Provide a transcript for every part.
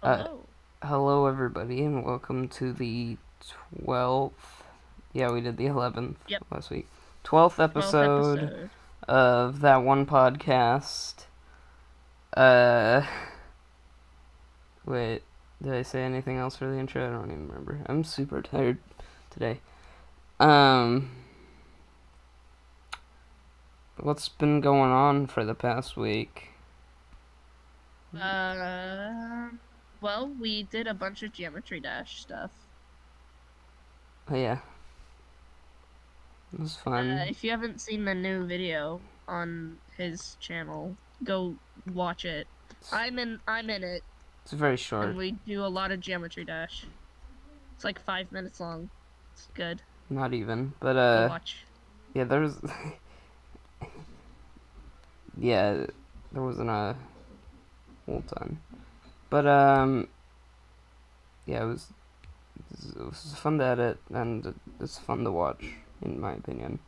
Uh, Hello. Hello everybody and welcome to the 12th, yeah we did the 11th Yep, last week, 12th 12th episode episode. of That One Podcast. Uh, Wait, did I say anything else for the intro? I don't even remember. I'm super tired today. Um, what's been going on for the past week? Um, well, we did a bunch of Geometry Dash stuff. Oh yeah, it was fun. If you haven't seen the new video on his channel, go watch it. I'm in it, It's very and short, we do a lot of Geometry Dash. It's like 5 minutes long. It's good. not even, but Go watch. yeah, there's yeah, there wasn't a whole ton. But yeah, it was fun to edit and it's fun to watch, in my opinion.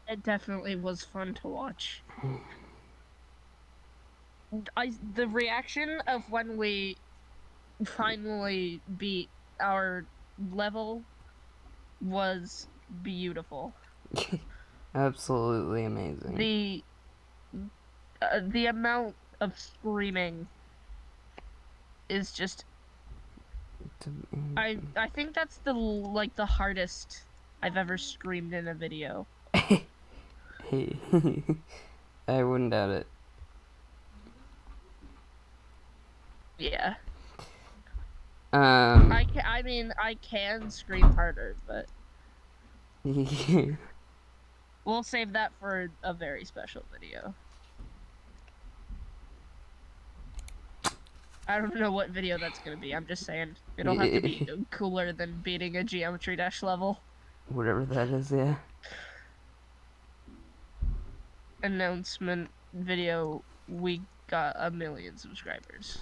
It definitely was fun to watch. The reaction of when we finally beat our level was beautiful. Absolutely amazing. The the amount of screaming is just I think that's the hardest I've ever screamed in a video. I wouldn't doubt it. Yeah. Um, I mean I can scream harder, but we'll save that for a very special video. I don't know what video that's gonna be. I'm just saying it'll have to be cooler than beating a Geometry Dash level. whatever that is, yeah. Announcement video, we got 1 million subscribers.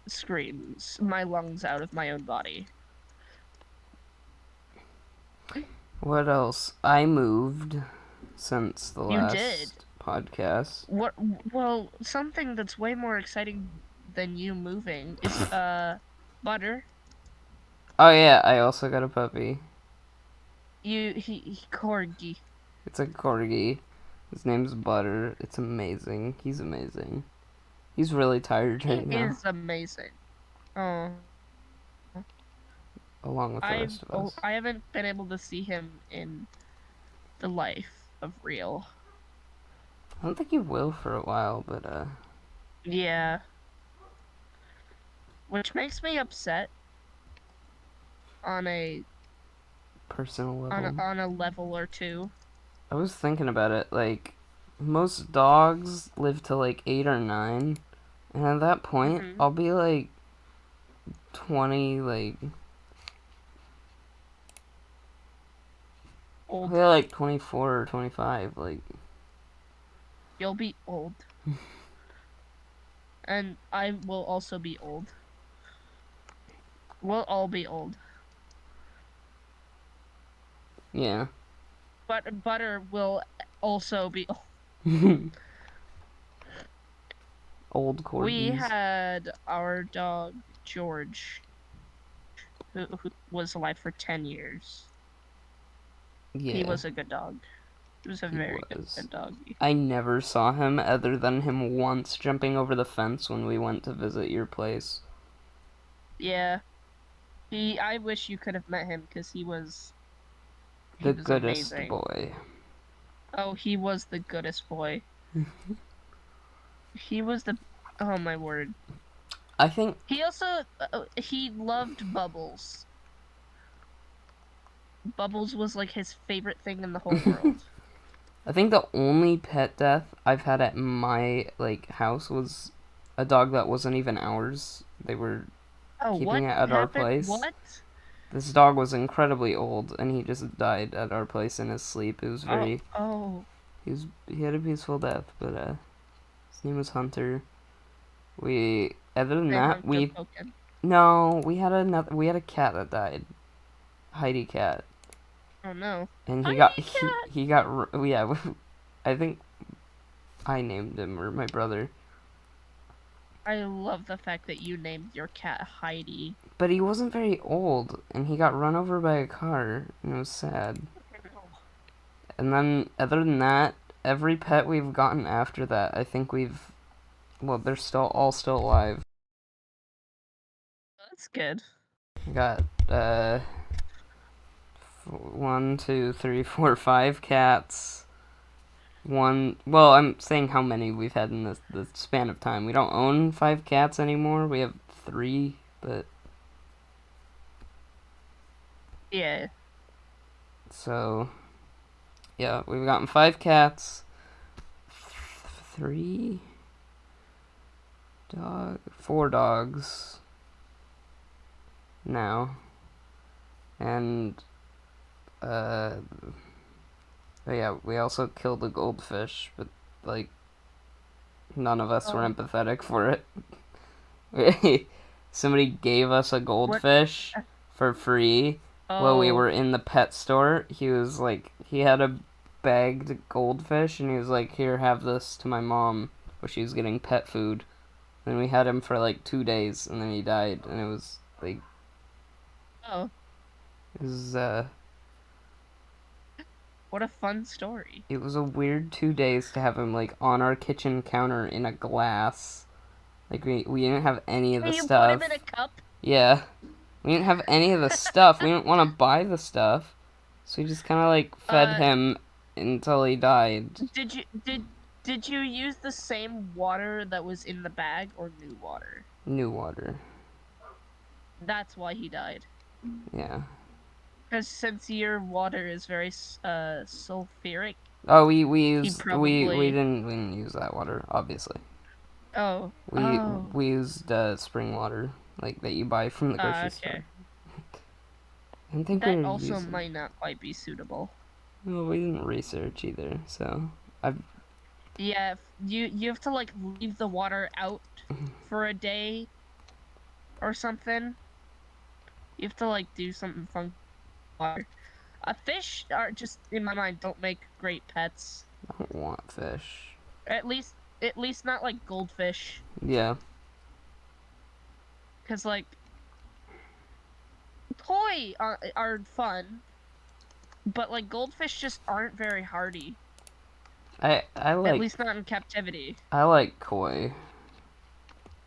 Screams my lungs out of my own body. What else? I moved since the You did. last podcast. What? Well, something that's way more exciting than you moving is Butter. Oh yeah, I also got a puppy. He corgi. It's a corgi. His name's Butter. It's amazing. He's amazing. He's really tired He right now, is amazing. Oh, along with the rest of us. I haven't been able to see him in the life of real. I don't think he will for a while, but Yeah, which makes me upset on a personal level. on a level or two. I was thinking about it. Like, most dogs live to like 8 or 9, and at that point, Hmm. I'll be like 20, like I'll be Old. like 24 or 25. Like, You'll be old. And I will also be old. We'll all be old. yeah. But Butter will also be old. Old We corgis. had our dog, George, who was alive for 10 years. He Yeah, was a good dog. He was a he very was. good dog. I never saw him other than him once jumping over the fence when we went to visit your place. Yeah. I wish you could have met him because he The was goodest amazing. boy. Oh, he was the goodest boy. He was the oh my word. I think He also he loved Bubbles. Bubbles was like his favorite thing in the whole world. I think the only pet death I've had at my like house was a dog that wasn't even ours. They were Oh, keeping what it at our happened? place. What? This dog was incredibly old, and he just died at our place in his sleep. It was Oh, very oh. he had a peaceful death, but his name was Hunter. We other than They that hunt a we token. no we had a cat that died, Heidi cat, Oh no. and Hi, cat. he got yeah. I think I named him or my brother. I love the fact that you named your cat Heidi. But he wasn't very old, and he got run over by a car, and it was sad. And then, other than that, every pet we've gotten after that, I think well, they're still alive. That's good. We got, 1, 2, 3, 4, 5 cats. Well, I'm saying how many we've had in the span of time. We don't own 5 cats anymore. We have 3, but Yeah. so yeah, we've gotten 5 cats, 4 dogs now, and but yeah, we also killed a goldfish, but like none of us were empathetic for it. Somebody gave us a goldfish for free while we were in the pet store. He had a bagged goldfish, and he was like, "Here, have this to my mom," while she was getting pet food. And we had him for like 2 days, and then he died, and it was like, Oh, it was what a fun story. it was a weird 2 days to have him like on our kitchen counter in a glass. Like we didn't have any of the You stuff. put him in a cup? Yeah. We didn't have any of the stuff. We didn't want to buy the stuff. So we just kind of like fed him until he died. Did you use the same water that was in the bag or new water? New water. That's why he died. Yeah. Because since your water is very sulfuric. Oh, we didn't use that water, obviously. Oh. We used spring water, like that you buy from the grocery store. I think that also might not quite be suitable. Well, we didn't research either, so Yeah, you have to like leave the water out for a day or something. You have to like do something fun. Fish are just, in my mind, don't make great pets. I don't want fish. At least not like goldfish. Yeah. Cause like koi are fun, but like goldfish just aren't very hardy. I like. At least not in captivity. I like koi.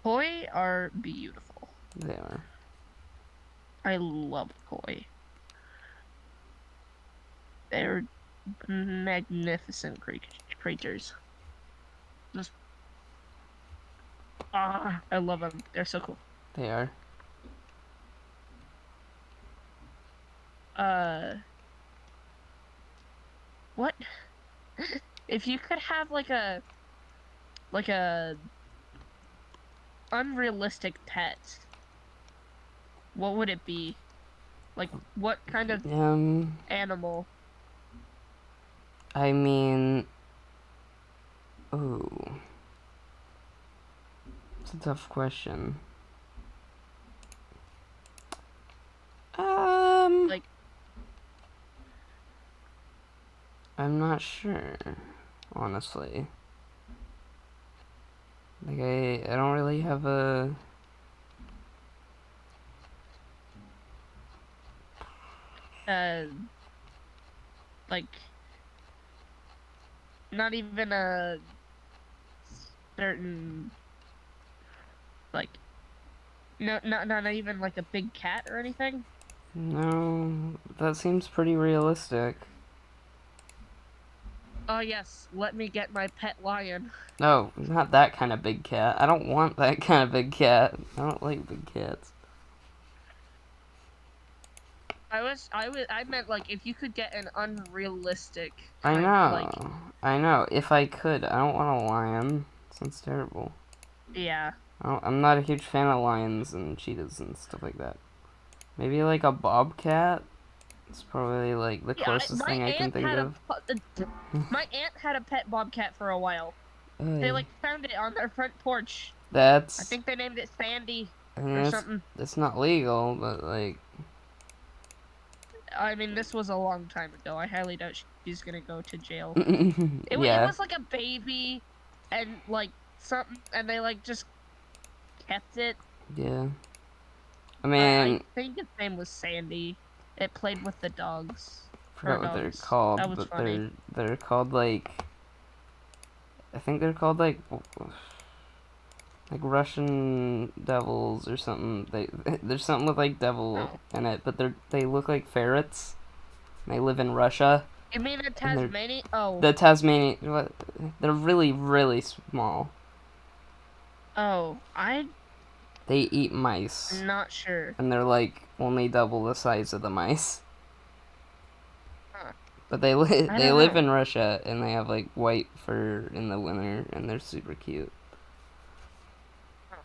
Koi are beautiful. They are. I love koi. They're magnificent creatures. Just I love them. They're so cool. They are. What? If you could have like a unrealistic pet, what would it be? Like, what kind of animal? I mean, ooh, it's a tough question. Like, I'm not sure, honestly. Like, I don't really have a... like, not even a certain, like, no, not even like a big cat or anything? No, that seems pretty realistic. Oh yes, let me get my pet lion. No, not that kind of big cat. I don't want that kind of big cat. I don't like big cats. I meant like if you could get an unrealistic I kind know. I know. If I could, I don't want a lion. Sounds terrible. Yeah. I'm not a huge fan of lions and cheetahs and stuff like that. Maybe like a bobcat? It's probably like the closest thing I can think of. My aunt had a pet bobcat for a while. They like found it on their front porch. I think they named it Sandy or something. It's not legal, but like... I mean, this was a long time ago. I highly doubt she's gonna go to jail. It was like a baby and like something, and they like just kept it. Yeah. I I mean, think its name was Sandy. It played with the dogs. I Her forgot what they're dogs. That called, was but funny. they're called like, I think they're called like Russian devils or something. There's something with like devil Oh. in it, but they look like ferrets. And they live in Russia, You mean the and Tasmanian? Oh. the Tasmanian. They're really really small. Oh. I'm They eat mice, not sure. and they're like only double the size of the mice. Huh. But they I they don't live know. in Russia, and they have like white fur in the winter, and they're super cute. Huh.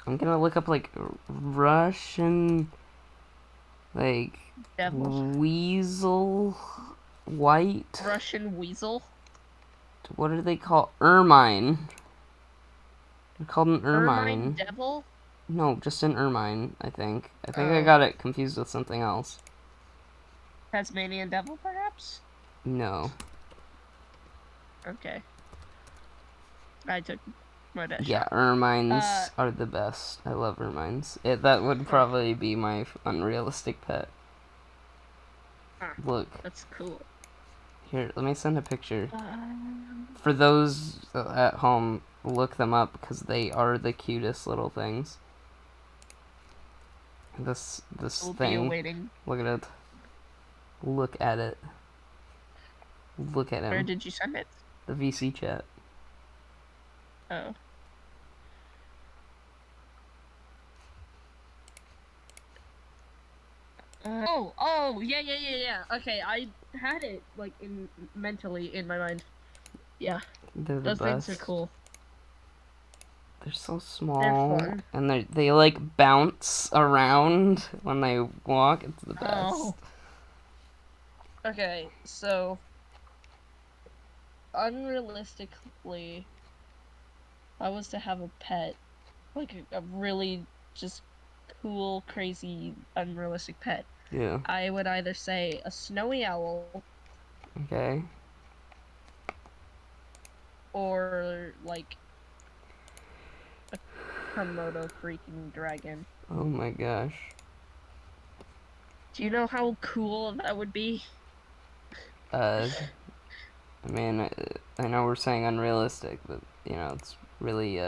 I'm gonna look up like Russian like Devil. weasel white. Russian weasel. What are they called? Ermine. They're called an Ermine ermine. devil. No, just an ermine. I think. I think I Oh. got it confused with something else. Tasmanian devil, perhaps? No. Okay. I took my best Yeah, shot. ermines are the best. I love ermines. That would Huh. probably be my unrealistic pet. Huh. Look. That's cool. Here, let me send a picture. Um, For those at home, look them up because they are the cutest little things. This we'll be thing. awaiting. Look at it. Look at it. Look at Where him. did you send it? The VC chat. Oh. Yeah. Okay, I had it like mentally in my mind. Yeah, They're the those things are best. cool. They're so They're small, fun. and they like bounce around when they walk. It's the best. Oh. Okay, so unrealistically, if I was to have a pet, like a really just cool, crazy, unrealistic pet, Yeah. I would either say a snowy owl Okay. or like a Komodo freaking dragon. Oh my gosh. Do you know how cool that would be? Uh, I mean, I know we're saying unrealistic, but it's really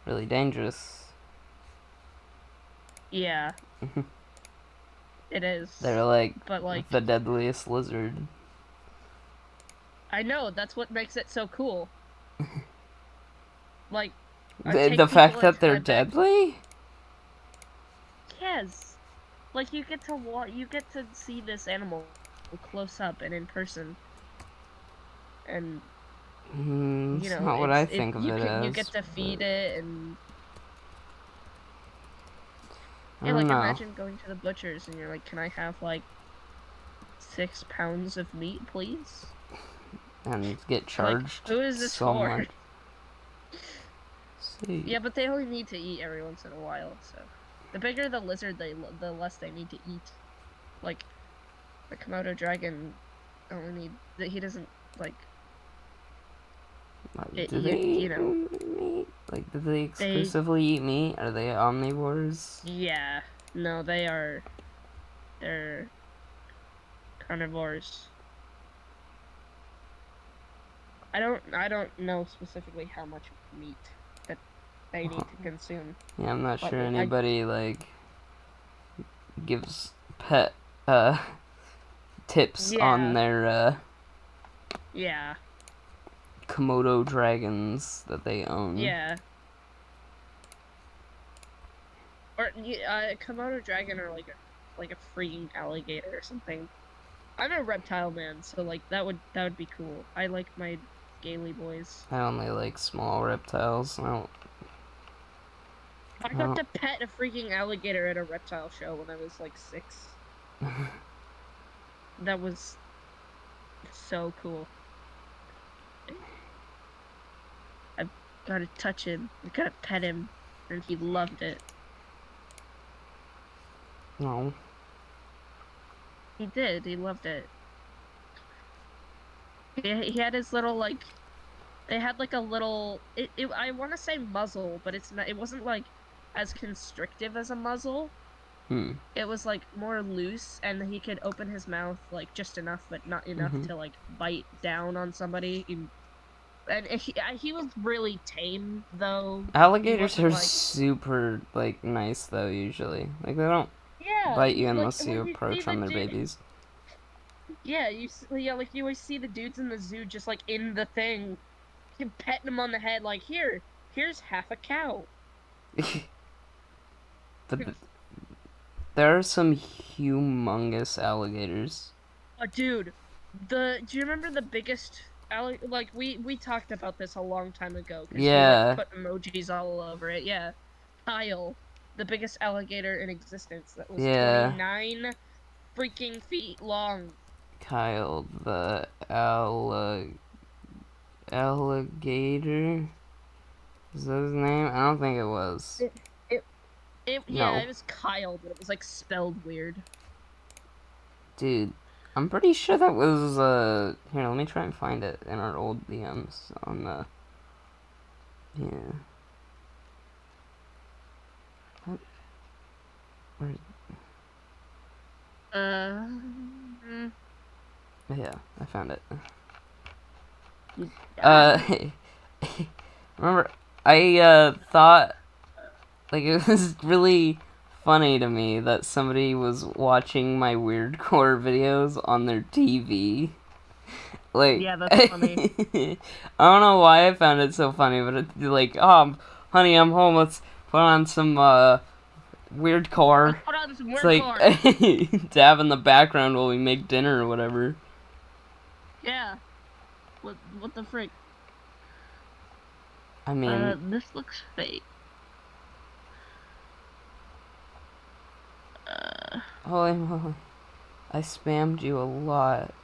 really dangerous. Yeah, it They're is. like But like, the deadliest lizard. I know that's what makes it so cool. Like, I The take fact people that into they're my back. deadly? Yes, like you get to see this animal close up and in person, and It's not what I think of it you get as, to but feed it and I yeah, don't like know. imagine going to the butcher's and you're like, can I have like 6 pounds of meat, please? And get Like, charged who is this so for? much. See. Yeah, but they only need to eat every once in a while, so the bigger the lizard, the less they need to eat. Like the Komodo dragon only he doesn't like it, Do they you eat know meat? Like, do they they exclusively eat meat? Are they omnivores? yeah no they're carnivores. I don't know specifically how much meat that they need to consume, Yeah, I'm not but sure I anybody, like, gives pet, tips on yeah their, yeah Komodo dragons that they own. yeah or Komodo dragon or like a freaking alligator or something. I'm a reptile man, so like that would be cool. I like my scaly boys. I only like small reptiles. I I got don't, to pet a freaking alligator at a reptile show when I was like 6. That was so cool. I got to touch him. I got to pet him, and he loved it. no. He did. He loved it. He had his little like. They had like a little. I want to say muzzle, but it's not. It wasn't like as constrictive as a muzzle. Hmm. It was like more loose, and he could open his mouth like just enough, but not enough Mm-hmm. to like bite down on somebody. And he was really tame though. He Alligators wasn't are like, super, like, nice, though, usually. Like, they don't yeah, bite you like unless you when you see approach the on their dude, babies. yeah, yeah, like you always see the dudes in the zoo just like in the thing, petting him on the head, like here's half a cow. But there are some humongous alligators. Oh, dude, do you remember the biggest like we talked about this a long time ago because you like Yeah, put emojis all over it. Yeah, Kyle, the biggest alligator in existence that was yeah. 29 freaking feet long. Kyle, the alligator? Is that his name? I don't think it was. It, it, yeah, No. it was Kyle, but it was like spelled weird. Dude, I'm pretty sure that was, here, let me try and find it in our old DMs on the, yeah. What? Where? Mm, Yeah, I found it. you Uh, died. remember, I, thought, like, it was really funny to me that somebody was watching my weirdcore videos on their TV. Like, Yeah, that's funny. I don't know why I found it so funny, but it's like, oh, honey, I'm home. Let's put on some weirdcore. Let's put on some It's weird like core. to have in the background while we make dinner or whatever. Yeah. What the frick? I mean, This looks fake. Uh, holy moly, I spammed you a lot.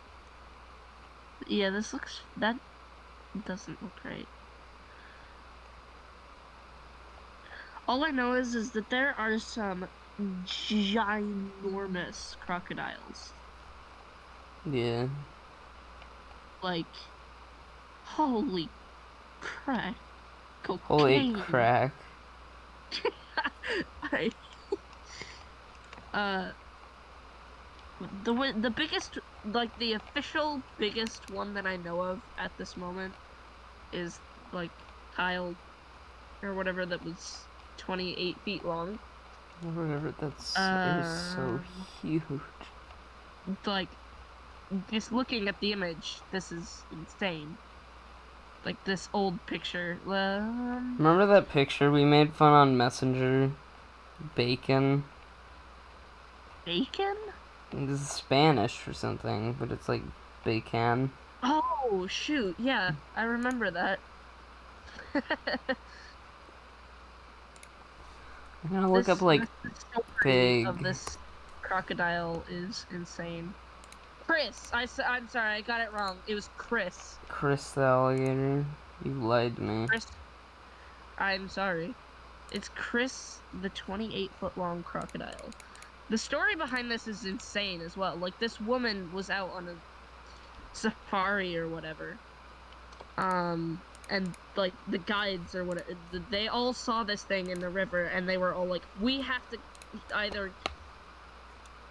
yeah, that doesn't look right. All I know is that there are some ginormous crocodiles. Yeah, Like, holy crap, holy cocaine. crack. I, uh, the biggest, like the official biggest one that I know of at this moment is like Kyle or whatever that was 28 feet long. Whatever, that's is so Um, huge. like just looking at the image, this is insane. Like this old picture. Remember that picture we made fun on Messenger? Bacon? Bacon? This is Spanish or something, but it's like bacon. Oh, shoot. Yeah, I remember that. I'm gonna look up like The story of big this crocodile is insane. I'm sorry, I got it wrong. It was Chris. Chris the alligator. You lied to me. Chris, I'm sorry. It's Chris, the 28-foot long crocodile. The story behind this is insane as well. Like, this woman was out on a safari or whatever. And like the guides or what, they all saw this thing in the river, and they were all like, "We have to either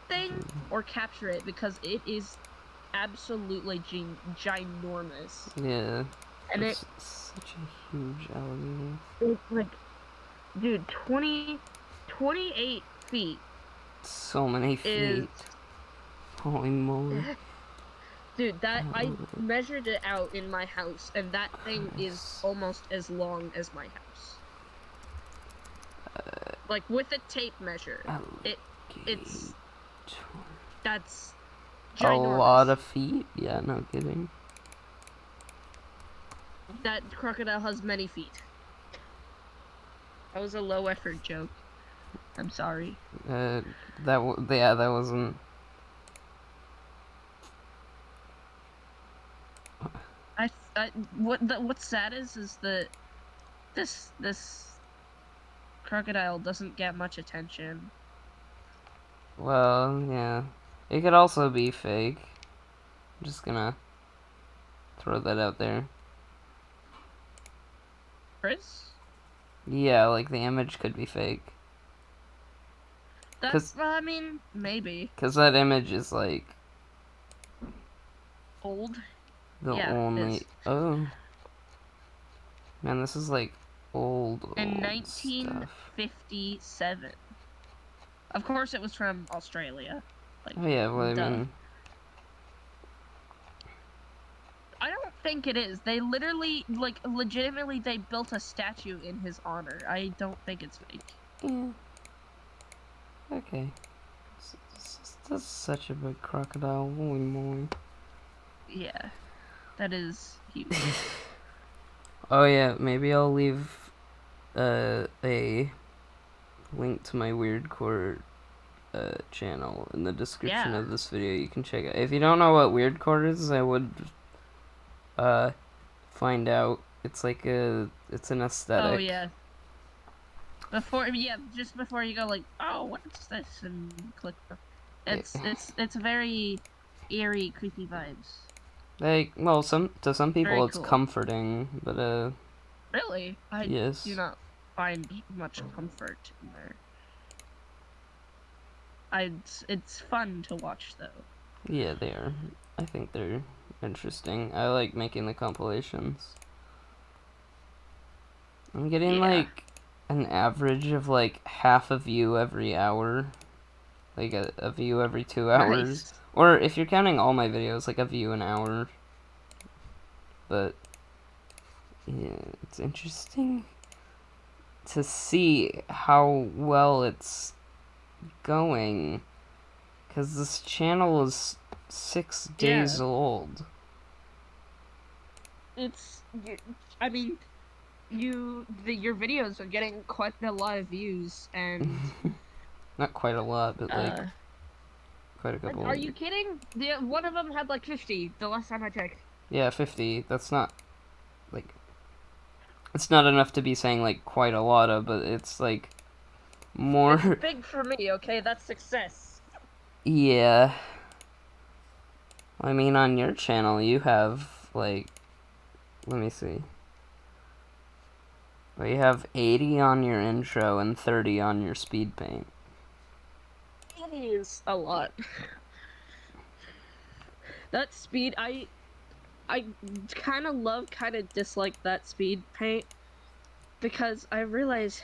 thing or capture it because it is absolutely ginormous." Yeah, And it's such a huge alligator. it like, dude, 28 feet So many is, feet. Holy moly. dude, that I Alligator. measured it out in my house, and that thing is almost as long as my house. Like with a tape measure. It it's Alligator. that's A lot ginormous. of feet? Yeah, no kidding. That crocodile has many feet. That was a low effort joke. I'm sorry. Uh, yeah, that wasn't. What's sad is that this crocodile doesn't get much attention. Well, yeah. It could also be fake. I'm just gonna throw that out there. Chris? Yeah, like the image could be fake. That's, I mean, maybe. Because that image is like Old? the Yeah, it is. only. Oh. Man, this is like old In stuff. 1957. Of course, it was from Australia. Like, Oh, yeah, well, I duh. mean. I don't think it is. They literally, like, legitimately, they built a statue in his honor. I don't think it's fake. Yeah. Okay. That's such a big crocodile. Holy moly. Yeah, that is huge. Oh, yeah, maybe I'll leave a link to my Weirdcore channel in the description Yeah. of this video. You can check it. If you don't know what Weirdcore is, I would find out. It's like it's an aesthetic. Oh, yeah. Just before you go, like, oh, what's this? And click. It's very eerie, creepy vibes. Like, well, to some people Very it's cool. comforting, but Really? I yes. do not find much comfort in there. It's fun to watch, though. Yeah, they are. I think they're interesting. I like making the compilations. I'm getting like an average of like half a view every hour. Like a view every 2 hours. Nice. Or if you're counting all my videos, like a view an hour. But yeah, it's interesting to see how well it's going. Because this channel is 6 days old. I mean, your videos are getting quite a lot of views, and not quite a lot, but like quite a couple. Are you kidding? One of them had like 50 the last time I checked. Yeah, 50. That's not like it's not enough to be saying like quite a lot of, but it's like more. It's big for me. Okay, that's success. Yeah. I mean, on your channel, you have like, let me see. Well, you have 80 on your intro and 30 on your speed paint. It is a lot. That speed, I kind of love, kind of dislike that speed paint because I realize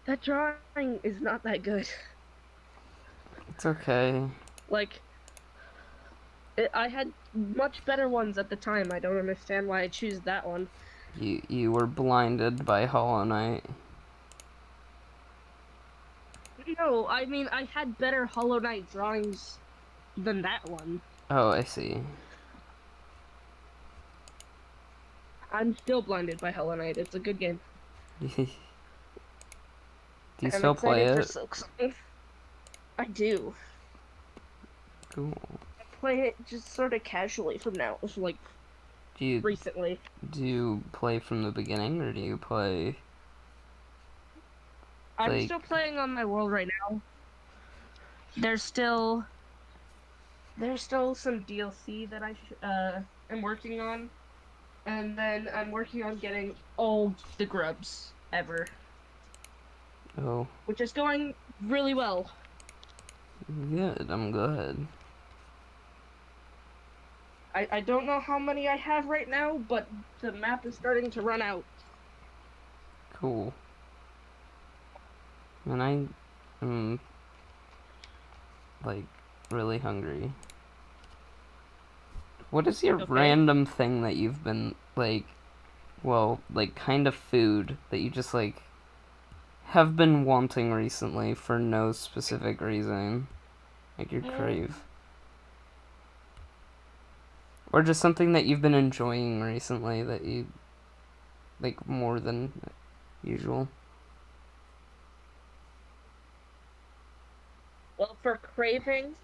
that drawing is not that good. It's okay. Like, I had much better ones at the time. I don't understand why I choose that one. You were blinded by Hollow Knight. No, I mean, I had better Hollow Knight drawings than that one. Oh, I see. I'm still blinded by Hollow Knight. It's a good game. Do you still play it? I do. Cool. I play it just sort of casually from now, like recently. Do you play from the beginning, or do you play? I'm still playing on my world right now. There's still some DLC that I am working on, and then I'm working on getting all the grubs ever. Oh. Which is going really well. Good, I'm glad. I don't know how many I have right now, but the map is starting to run out. Cool. And I am like really hungry. What is your random thing that you've been like, well, like kind of food that you just like have been wanting recently for no specific reason? Like your crave. Or just something that you've been enjoying recently that you like more than usual. Well, for craving,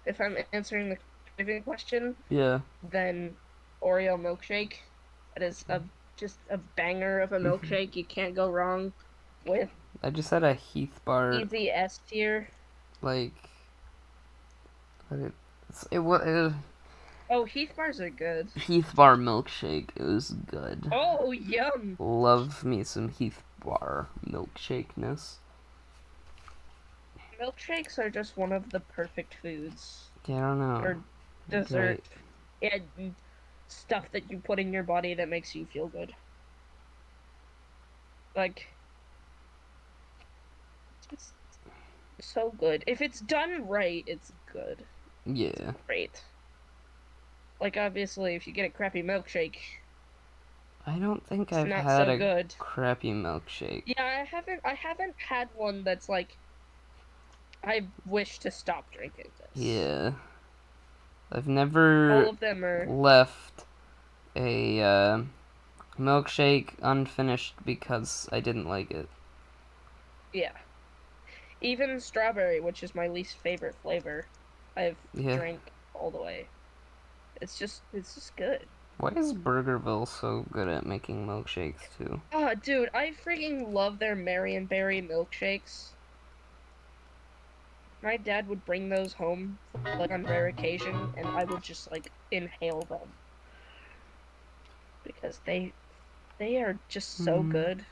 if I'm answering the craving question, yeah, then Oreo milkshake. It is just a banger of a milkshake. You can't go wrong with. I just had a Heath bar. Easy S tier. Like, it was. Oh, Heath bars are good. Heath bar milkshake. It was good. Oh, yum. Love me some Heath bar milkshake-ness. Milkshakes are just one of the perfect foods. Yeah, I don't know. Or dessert Great. and stuff that you put in your body that makes you feel good. Like, it's so good. If it's done right, it's good. It's Yeah. great. Like, obviously, if you get a crappy milkshake, I don't think it's I've not had so a good. crappy milkshake. Yeah, I haven't had one that's like, I wish to stop drinking this. Yeah. I've All never of them are, left a milkshake unfinished because I didn't like it. yeah. Even strawberry, which is my least favorite flavor, I've Yeah. drank all the way. It's just good. Why is Burgerville so good at making milkshakes too? Oh, dude, I freaking love their Marionberry milkshakes. My dad would bring those home, like, on rare occasion, and I would just, like, inhale them because they are just so Hmm. good.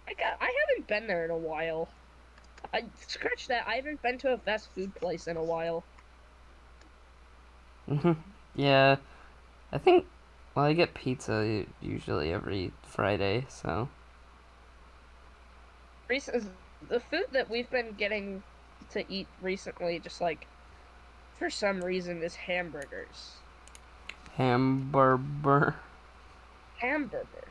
I haven't been there in a while. I scratch that. I haven't been to a fast food place in a while. Yeah, I think. Well, I get pizza usually every Friday, so. The food that we've been getting to eat recently, just like for some reason, is hamburgers. Hamburger. Hamburger.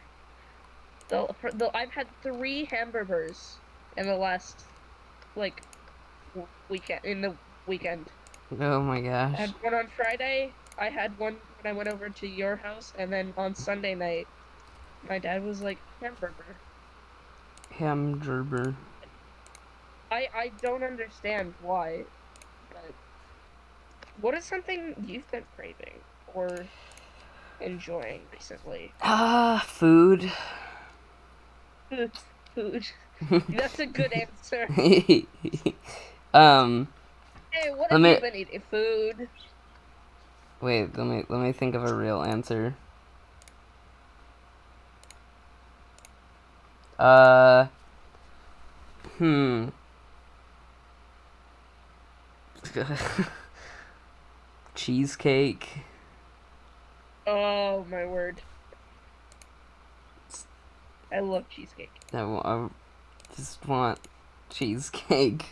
I've had 3 hamburgers in the last, like, weekend in the weekend. Oh my I gosh. had one on Friday. I had one when I went over to your house, and then on Sunday night, my dad was like, hamburger. Hamburger. I don't understand why, but what is something you've been craving or enjoying recently? Food. Food, food. That's a good answer. um, Hey, what let have me you been eating? Food. wait. Let me think of a real answer. Uh, hmm. Cheesecake. Oh my word. I love cheesecake. I just want cheesecake.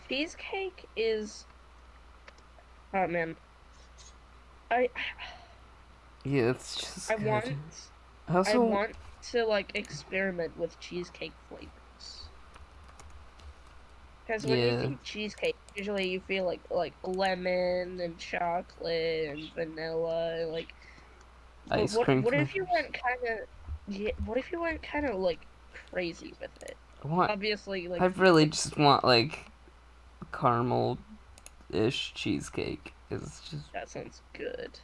Cheesecake is, oh man. I Yeah, it's just I good. want I I also, want to, like, experiment with cheesecake flavors. Because when you yeah, think cheesecake, usually you feel like lemon and chocolate and vanilla, like, but ice what cream what if you flavors. went kind of, yeah, what if you went kind of like crazy with it? I want. Obviously, I like, really just want like caramel-ish cheesecake. It's just. that sounds good.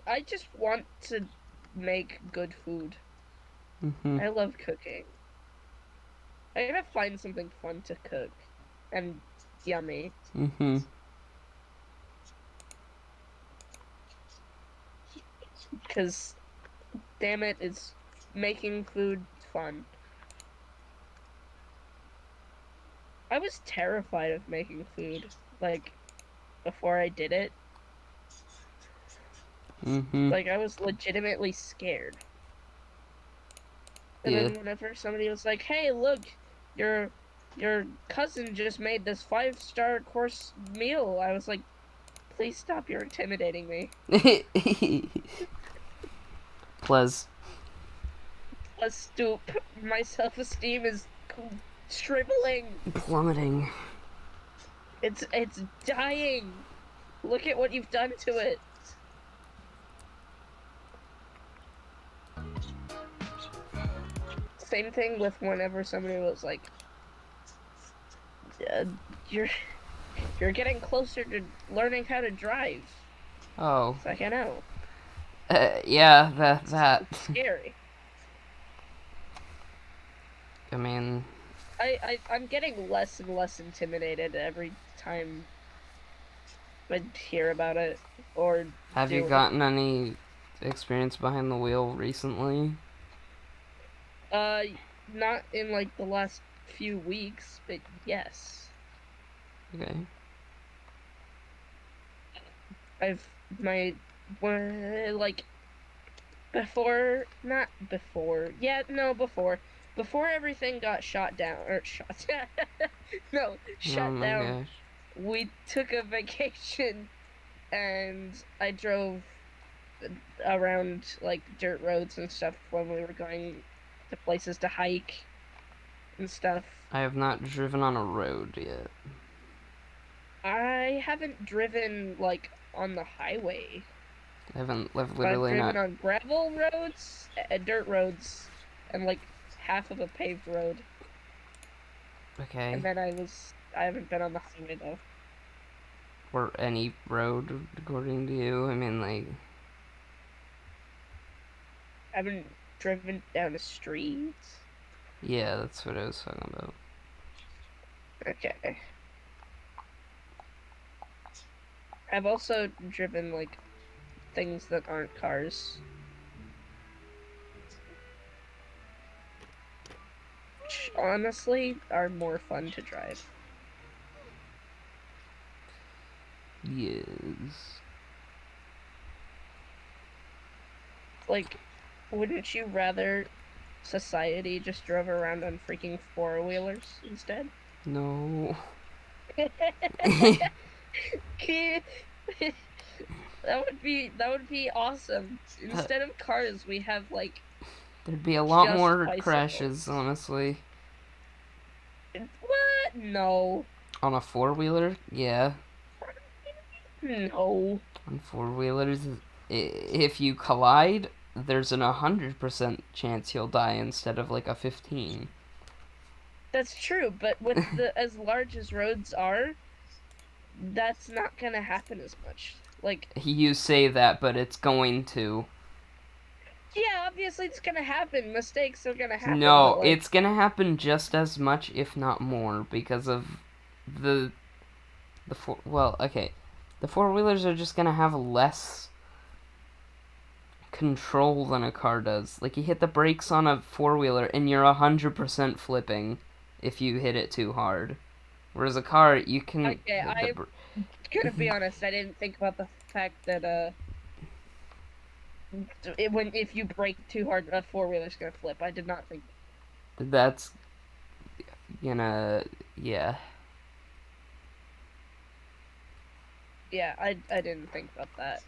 I just want to make good food. Mhm. I love cooking. I gotta find something fun to cook and yummy. Mhm. Because, damn it, it's making food fun. I was terrified of making food, like, before I did it. Mhm. Like, I was legitimately scared. And Yeah. then whenever somebody was like, "Hey, look, your your cousin just made this 5-star course meal," I was like, "Please stop! You're intimidating me." Plus, Plus, stoop. My self-esteem is shriveling. plummeting. It's dying. Look at what you've done to it. Same thing with whenever somebody was like, uh, "You're you're getting closer to learning how to drive." Oh. It's like, I know. Yeah. That. That. It's scary. I mean. I'm getting less and less intimidated every time I'd hear about it or Have you do it. gotten any experience behind the wheel recently? Uh, not in like the last few weeks, but yes. Okay. I've my like before, not before. Yeah, no, before everything got shot down or shot no, Oh shut my down. gosh. We took a vacation and I drove around like dirt roads and stuff when we were going to places to hike and stuff. I have not driven on a road yet. I haven't driven like on the highway. I've I've literally driven not. on gravel roads, dirt roads, and like half of a paved road. And Okay. then I haven't been on the highway though. Or any road, according to you. I mean, like, I haven't driven down a street. yeah, that's what I was talking about. Okay. I've also driven like things that aren't cars, which honestly are more fun to drive. Yes. Like, wouldn't you rather society just drove around on freaking four-wheelers instead? No. That would be awesome. That, Instead of cars, we have like there'd be a lot just more crashes, bicycles. honestly. What? No. On a four wheeler? Yeah. No. On four wheelers, if you collide, there's an 100% chance you'll die instead of like a 15. That's true, but with the as large as roads are, that's not gonna happen as much. Like, You say that, but it's going to. yeah, obviously it's gonna happen. Mistakes are gonna happen, but No, it's like, gonna happen just as much, if not more, because of the the four. Well, okay, the four wheelers are just gonna have less control than a car does. Like you hit the brakes on a four wheeler, and you're 100% flipping if you hit it too hard. Whereas a car, you can okay, hit the. I'm gonna be honest. I didn't think about the fact that when if you brake too hard, a four-wheeler's gonna flip. I did not think. That's gonna. Yeah. Yeah, I didn't think about that.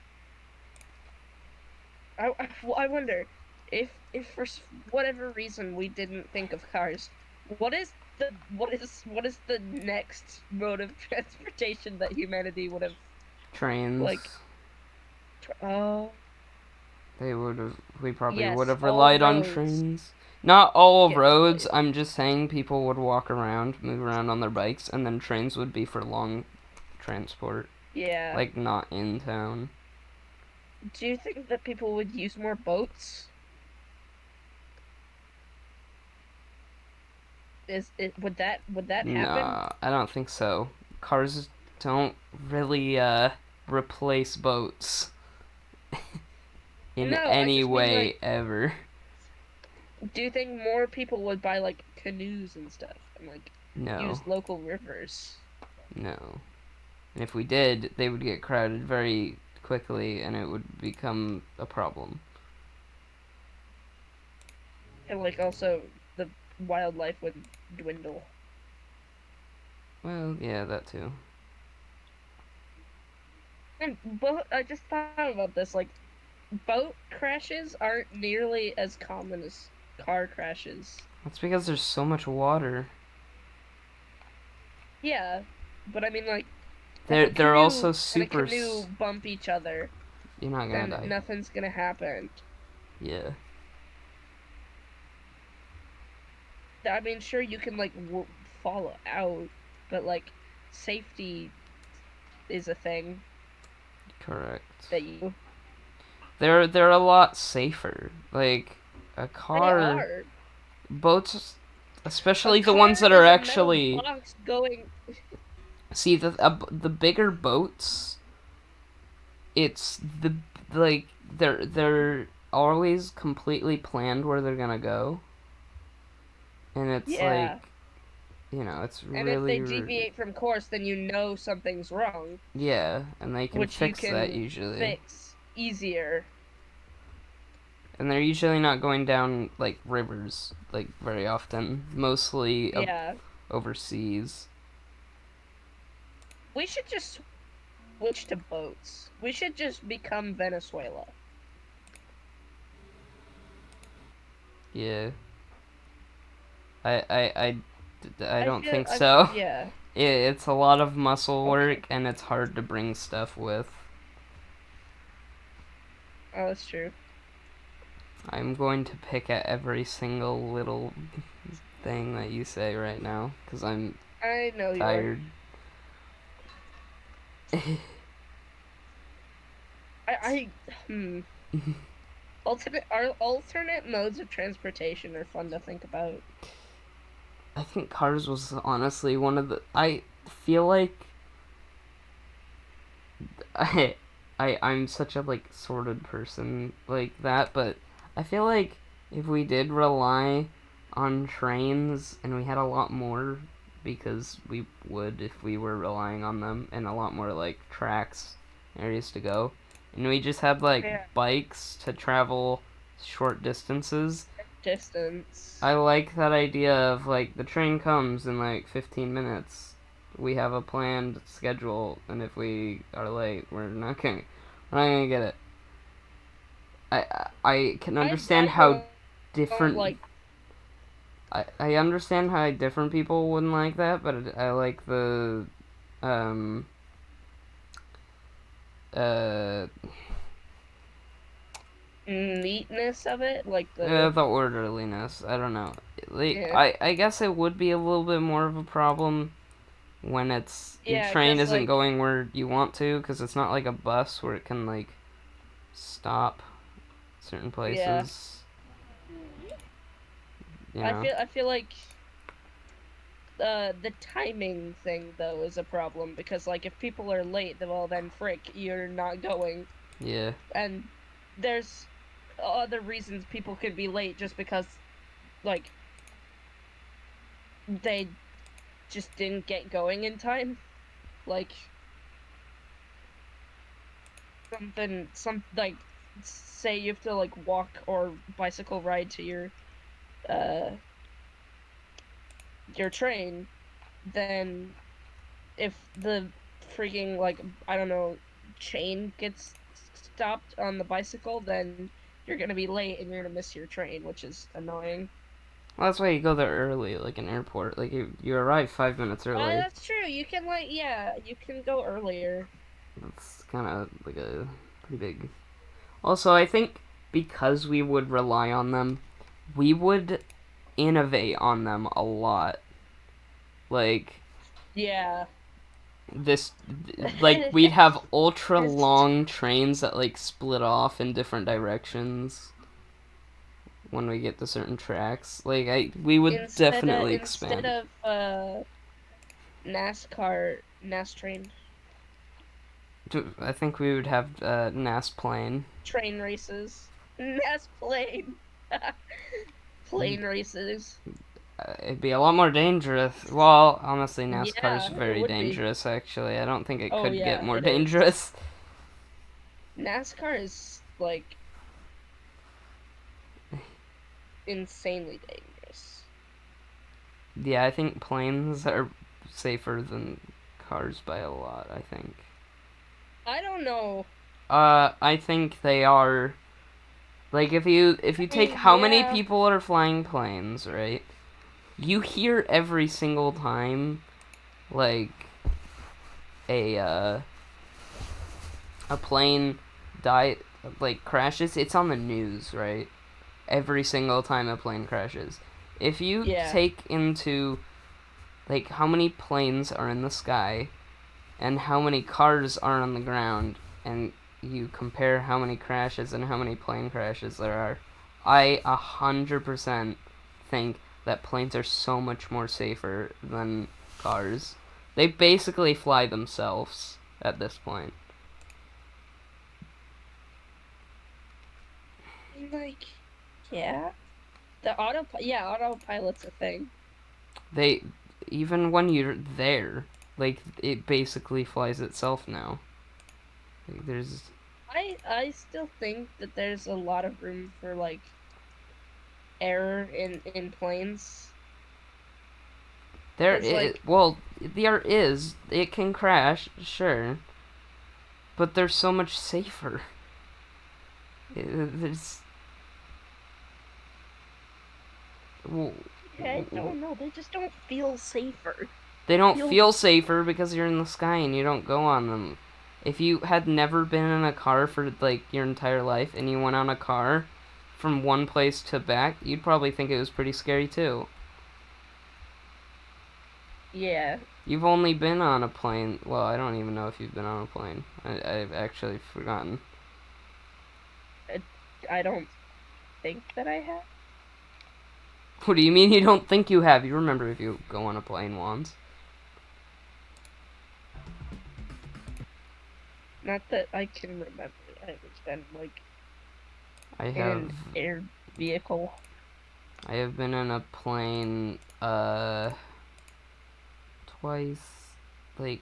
I wonder if for whatever reason we didn't think of cars, what is the next mode of transportation that humanity would have like Trains. oh They would have. We probably would yes, have all relied on roads. trains. Not all Yeah, roads. I'm just saying people would walk around, move around on their bikes, and then trains would be for long transport, yeah. like not in town. Do you think that people would use more boats? Is it would that happen? Nah, I don't think so. Cars don't really replace boats in No, I any just mean way like, ever. do you think more people would buy like canoes and stuff and like No, use local rivers? no. And if we did, they would get crowded very quickly, and it would become a problem. And like also the wildlife would dwindle. Well, yeah, that too. And boat, I just thought about this, like boat crashes aren't nearly as common as car crashes. That's because there's so much water. Yeah, but I mean like if a They're also canoe and a super. canoe bump each other, You're not gonna then die. nothing's gonna happen. Yeah. I mean, sure you can like fall out, but like safety is a thing Correct. that you They're a lot safer. Like a they car, are. boats, A especially the ones car that are is a metal actually. box going. See the bigger boats. it's like they're always completely planned where they're gonna go, and it's like, Yeah. it's And if they really deviate from course, then you know something's wrong, yeah, and they can which you fix that can usually. fix easier. And they're usually not going down like rivers like very often, mostly Yeah. overseas. We should just switch to boats. We should just become Venezuela. Yeah, I I I, I don't think I so. yeah. It's a lot of muscle Okay. work and it's hard to bring stuff with. Oh, that's true. I'm going to pick at every single little thing that you say right now because I'm I know you are. tired. I alternate modes of transportation are fun to think about. I think cars was honestly one of the. I feel like I, I'm such a like sorted person like that, but I feel like if we did rely on trains and we had a lot more, because we would if we were relying on them, and a lot more like tracks areas to go, and we just had like Yeah. bikes to travel short distances. I Distance. like that idea of like the train comes in like 15 minutes. We have a planned schedule, and if we are late, we're not gonna get it. I can understand I how don't different. like. I understand how different people wouldn't like that, but I like um uh Neatness of it, like the orderliness. I don't know. Like yeah, I guess it would be a little bit more of a problem when the yeah, train cause isn't like going where you want to, because it's not like a bus where it can like stop certain yeah, places. You know. I feel like the timing thing though is a problem because like if people are late, then well then frick, you're not going, Yeah. and there's other reasons people could be late just because like they just didn't get going in time, like like say you have to like walk or bicycle ride to uh your train, then if the freaking like I don't know chain gets stopped on the bicycle, then you're gonna be late and you're gonna miss your train, which is annoying. Well, that's why you go there early, like an airport. Like you arrive 5 minutes early. That's true. You can like yeah, you can go earlier. That's kind of like a pretty big. Also, I think because we would rely on them, we would innovate on them a lot. Like Yeah. this, like we'd have ultra It's long trains that like split off in different directions when we get to certain tracks. Like we would definitely instead expand. of NAS train I think we would have NAS plane. train races. NAS plane. Plane races. It'd be a lot more dangerous. Well, honestly, NASCAR is Yeah, it very would be. dangerous. Actually, I don't think it Oh could get yeah, more it is. dangerous. NASCAR is like insanely dangerous. Yeah, I think planes are safer than cars by a lot. I think. I don't know. I think they are. Like if you I take mean, how many yeah, people are flying planes, right? You hear every single time, like a uh, a plane die like crashes. It's on the news, right? Every single time a plane crashes. If you yeah, take into like how many planes are in the sky and how many cars are on the ground, and you compare how many crashes and how many plane crashes there are, I 100% think that planes are so much more safer than cars. They basically fly themselves at this point. mean, like, yeah. Autopilot's a thing. They, even when you're there, like, it basically flies itself now. Like, there's I still think that there's a lot of room for like error in planes. there Cause is, like well, there is. It can crash, sure, but they're so much safer. There's, yeah, I don't know. They just don't feel safer. they don't Feel feel safer because you're in the sky and you don't go on them. If you had never been in a car for like your entire life and you went on a car from one place to back, you'd probably think it was pretty scary too. yeah. You've only been on a plane. Well, I don't even know if you've been on a plane. I've actually forgotten. I, I don't think that I have. What do you mean you don't think you have? You remember if you go on a plane once. Not that I can remember. I haven't been like I in have an air vehicle. I have been in a plane twice, like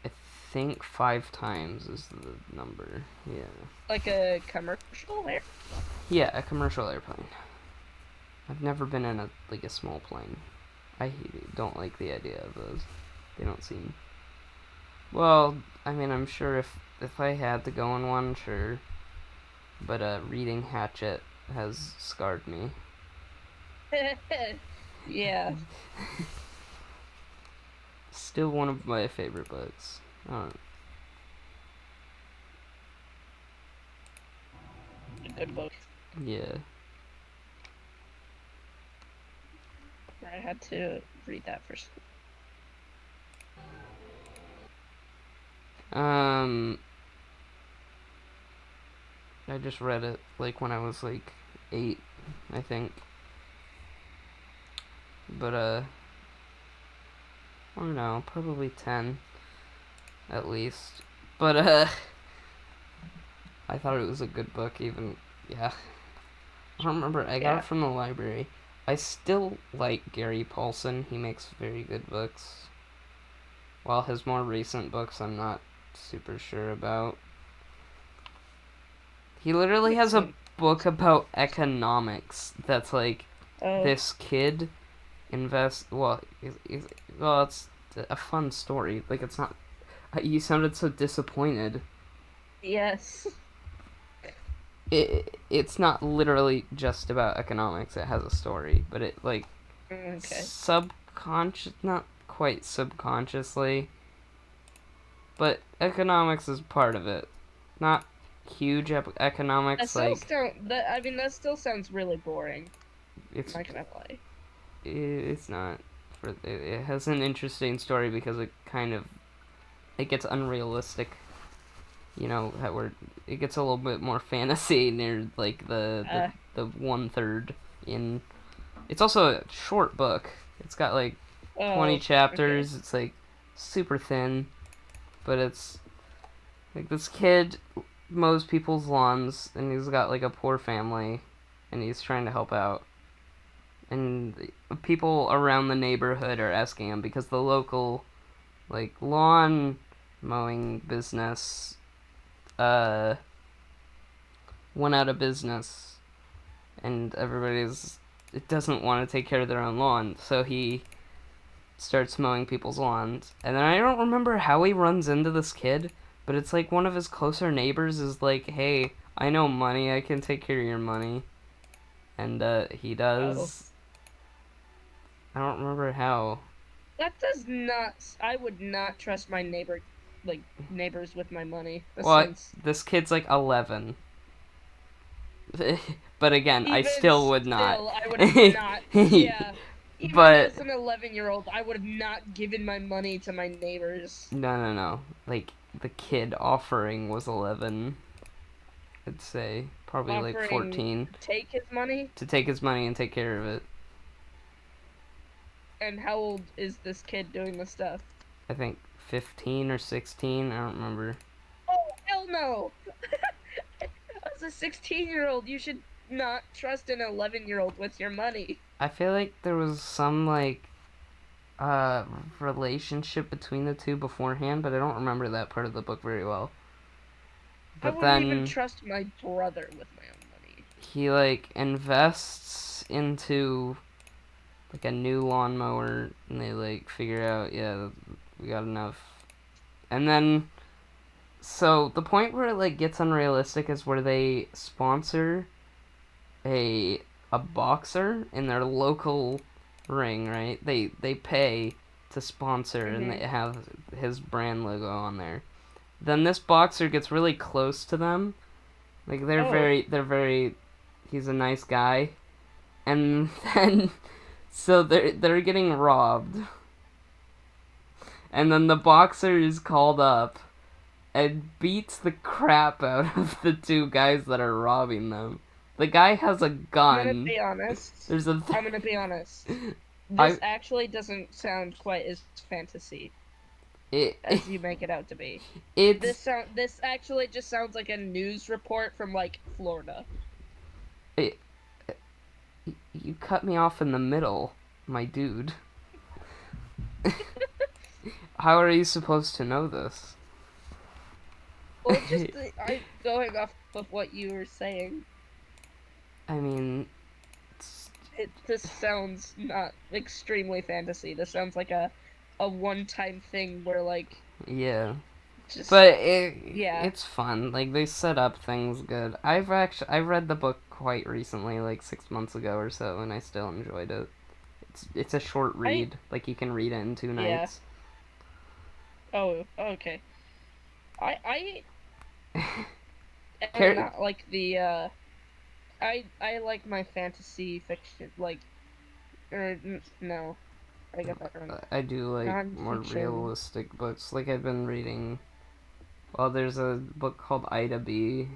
I think 5 times is the number. Yeah. Like a commercial air. Yeah, a commercial airplane. I've never been in a small plane. I don't like the idea of those. They don't seem. Well, I mean, I'm sure if I had to go on one, sure. But reading Hatchet has scarred me. Yeah, Still one of my favorite books. Uh, a good book. yeah. I had to read that for school. Um, I just read it like when I was like 8, I think. But I don't know, probably 10 at least. But I thought it was a good book. Even yeah, I don't remember. I got Yeah. it from the library. I still like Gary Paulson. He makes very good books. While his more recent books, I'm not super sure about. He literally Makes has a some book about economics that's like Oh, this kid invest. Well, it's a fun story. Like it's not. You sounded so disappointed. yes. It's not literally just about economics. It has a story, but it like Okay. subconscious, not quite subconsciously, but economics is part of it. Not huge That economics, still like sound that I mean that still sounds really boring. I'm it's not gonna lie. it's not. It has an interesting story because it gets unrealistic. You know, where it gets a little bit more fantasy near like Uh the 1/3 in. It's also a short book. It's got like 20 oh, okay. chapters. It's like super thin, but it's like this kid mows people's lawns and he's got like a poor family and he's trying to help out. And people around the neighborhood are asking him because the local like lawn mowing business uh went out of business and everybody's it doesn't want to take care of their own lawn, so he starts mowing people's lawns. And then I don't remember how he runs into this kid, but it's like one of his closer neighbors is like, "Hey, I know money. I can take care of your money." And he Oh. does. I don't remember how. That does not I would not trust my neighbors with my money. That Well, sounds this kid's like 11. But again, I even still would not. still I would have not yeah. Even But as an 11-year-old, I would have not given my money to my neighbors. no, no, no. Like the kid offering was 11. I'd say probably like Offering 14 to take his money. to take his money and take care of it. And how old is this kid doing this stuff? I think 15 or 16. I don't remember. Oh, hell no! As a 16-year-old, you should not trust an 11-year-old with your money. I feel like there was some like uh relationship between the two beforehand, but I don't remember that part of the book very well. I But wouldn't even then trust my brother with my own money. he like invests into like a new lawnmower, and they like figure out, yeah, we got enough. And then so the point where it like gets unrealistic is where they sponsor a a boxer in their local ring, right? They pay to sponsor, and they have his brand logo on there. Then this boxer gets really close to them. Like they're very he's a nice guy. And then so they're getting robbed. And then the boxer is called up and beats the crap out of the two guys that are robbing them. The guy has a I'm gonna gun. be honest. There's a I'm gonna be honest. This I actually doesn't sound quite as fantasy it, as you make it out to be. it's This actually just sounds like a news report from like Florida. it, you cut me off in the middle, my dude. How are you supposed to know this? Well, just I going off of what you were saying. I mean, This sounds not extremely fantasy. This sounds like a one-time thing where like yeah. just But yeah. it's fun. Like they set up things good. I read the book quite recently, like 6 months ago or so, and I still enjoyed it. It's a short I read. Like you can read it in 2 yeah. nights. Oh, okay. I am Car- not like the I like my fantasy fiction like no, I got that wrong. I do like more Non-fiction. realistic books. Like I've been reading. Well, there's a book called Ida B.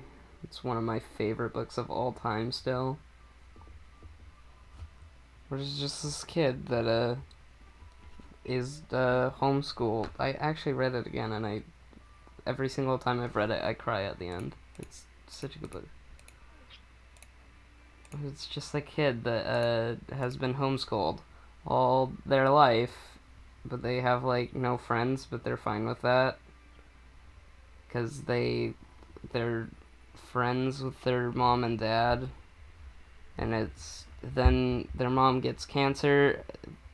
It's one of my favorite books of all time still. Where there's just this kid that is homeschooled. I actually read it again, and I every single time I've read it, I cry at the end. It's such a good book. It's just a kid that has been homeschooled all their life, but they have like no friends, but they're fine with that because they're friends with their mom and dad, and it's then their mom gets cancer.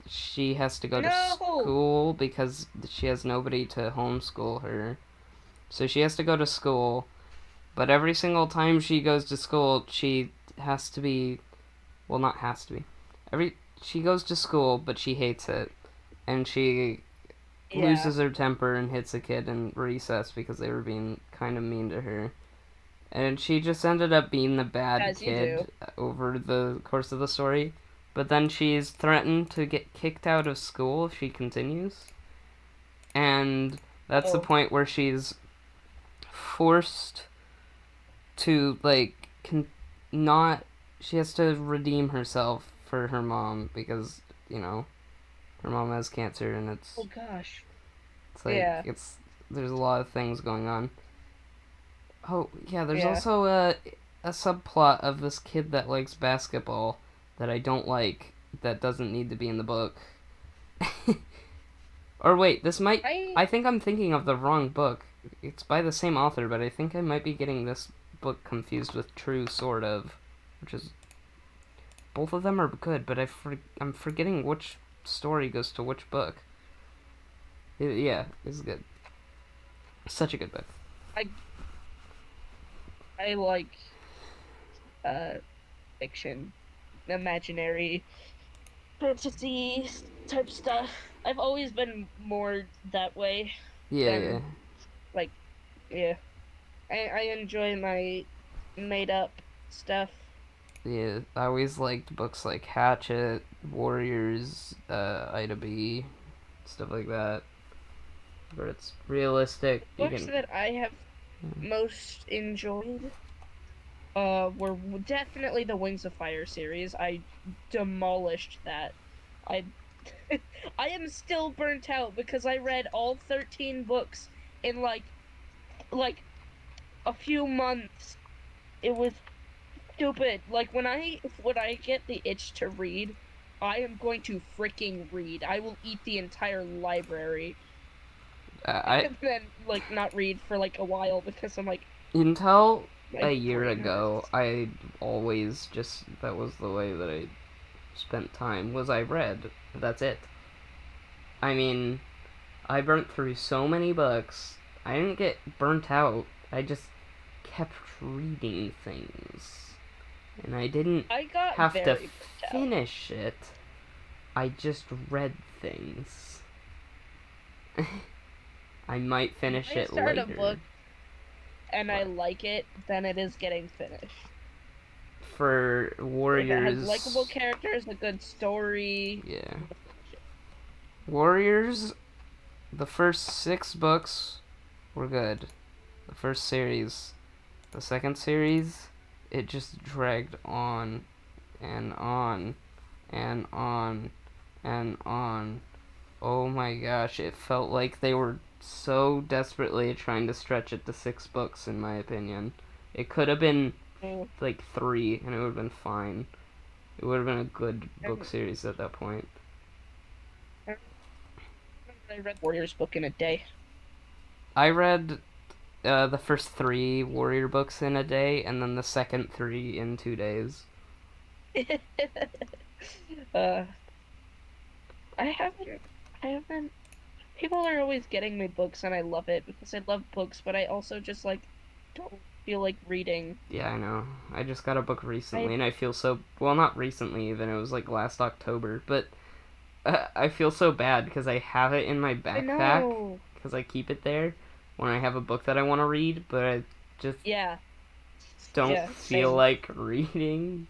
She has to go to No. school because she has nobody to homeschool her. So she has to go to school, but every single time she goes to school, she has to be, well, not has to be. She goes to school, but she hates it, and she Yeah, loses her temper and hits a kid in recess because they were being kind of mean to her. And she just ended up being the bad as you do. kid over the course of the story. But then she's threatened to get kicked out of school if she continues. And that's the Oh, point where she's forced to, like, not. She has to redeem herself for her mom because, her mom has cancer, and oh gosh. it's like, Yeah, there's a lot of things going on. Oh, yeah, there's yeah. also a subplot of this kid that likes basketball that I don't like, that doesn't need to be in the book. Or wait, I I think I'm thinking of the wrong book. It's by the same author, but I think I might be getting this book confused with True, sort of. Which is. Both of them are good, but I'm forgetting which story goes to which book. Yeah, it's good. Such a good book. I I like uh fiction, imaginary, fantasy type stuff. I've always been more that way Yeah, yeah. than like yeah. I enjoy my made up stuff. Yeah, I always liked books like Hatchet, Warriors, Ida B, stuff like that. Where it's realistic. You Books can. that I have most enjoyed were definitely the Wings of Fire series. I demolished that. I I am still burnt out because I read all 13 books in like a few months. It was stupid. Like when I get the itch to read, I am going to freaking read. I will eat the entire library I and then like not read for like a while because I'm like until my a year brain ago, hurts. I always just that was the way that I spent time was I read. That's it. I mean, I burnt through so many books. I didn't get burnt out. I just kept reading things. And I didn't I got have to very burnt out. finish it. I just read things. I might If finish I it start a later. book and I What? like it, then it is getting finished. For If it has likable Warriors, characters, a good story, yeah. I'm gonna finish it. Warriors, the first 6 books were good. The first series. The second series, it just dragged on and on and on and on. Oh my gosh, it felt like they were so desperately trying to stretch it to 6 books, in my opinion. It could have been Mm. like 3, and it would have been fine. It would have been a good book And series at that point. I remember I read Warriors book in a day. I read the first 3 Warrior books in a day, and then the second 3 in 2 days. uh, I haven't, I haven't. People are always getting me books, and I love it because I love books, but I also just like don't feel like reading. Yeah, I know. I just got a book I recently, and I feel so well. Not recently, even it was like last October, but I feel so bad because I have it in my I backpack know. because I keep it there when I have a book that I want to read, but I just Yeah, don't yeah, feel same. like reading.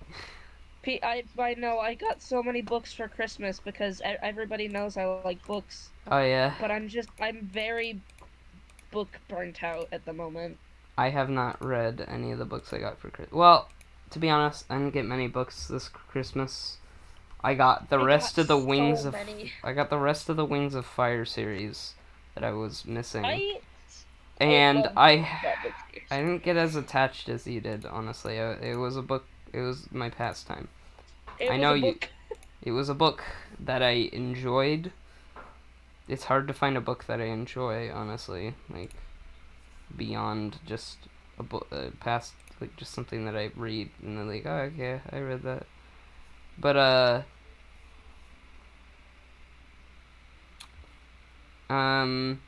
I know I got so many books for Christmas because everybody knows I like books, Oh yeah, but I'm very book burnt out at the moment. I have not read any of the books I got for Christmas. Well, to be honest, I didn't get many books this Christmas. I got the I got rest of the so Wings of many. I got the rest of the Wings of Fire series that I was missing, I I and love that book I series. didn't get as attached as you did. Honestly, it was a book. It was my pastime. It I was know a you. book. It was a book that I enjoyed. It's hard to find a book that I enjoy, honestly. Like beyond just a book, past like just something that I read and then like, oh okay, I read that. But um,